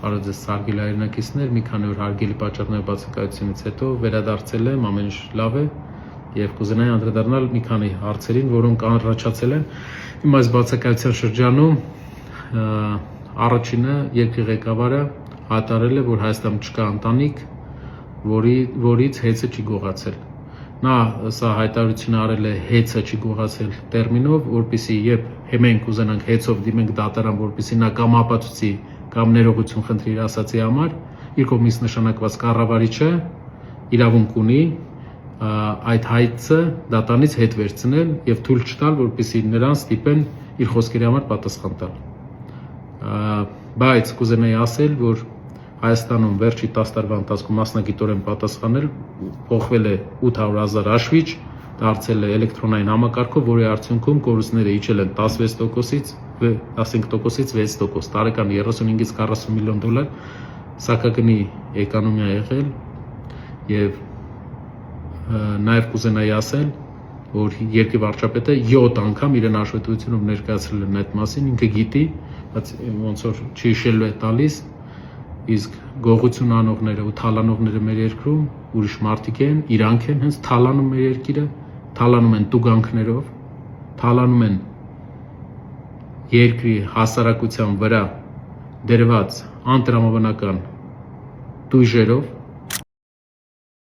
Բարոյձեզ սարգել հայրենակիցներ, մի քանի օր հարգելի պատճառներով բացակայությունից հետո վերադարձել եմ, ամեն ինչ լավ է եւ կուզենայի անդրադառնալ մի քանի հարցերին, որոնք առաջացել են իմ այս բացակայության շրջանում։ Առաջինը երկրի ղեկավարը հայտարարել է, որ Հայաստանում չկա ընտանիք, որից հեծը չի գողացել։ Նա սա հայտարարությունը արել է հեծը չի գողացել տերմինով, որպեսզի երբ մենք ուզենանք հեծով դիմենք դատարան, որպեսզի նա կամ ապացուցի կամ ներողություն խնդրի իր ասացի համար, իր կողմից նշանակված կառավարիչը իրավունք ունի այդ հայցը դատարանից հետ վերցնել եւ թույլ չտալ, որպեսզի նրան ստիպեն իր խոսքերի համար պատասխան տալ։ Բայց կուզենայի ասել, որ Հայաստանում վերջի 10 տարվա ընթացքում մասնագիտորեն պատասխանել փոխվել է 800,000 հաշվիչ, դարձել է էլեկտրոնային համակարգով, որի արդյունքում կորուստները իջել են 16%-ից 6%, տարեկան 35-ից 40 միլիոն դոլար սակագնի էկոնոմիա եղել եւ նաեւ կուզենայի ասել, որ երկրի վարչապետը 7 անգամ իրեն հաշվետվությունով ներկայացրել է այդ մասին, ինքը գիտի, բայց ոնց որ չհիշելու է տալիս, իսկ գողություն անողները ու թալանողները մեր երկրում ուրիշ մարդիկ են, իրանք են հենց թալանում մեր երկիրը, թալանում են տուգանքներով, թալանում են երկրի հասարակության վրա դրված անտրամաբանական տույժերով,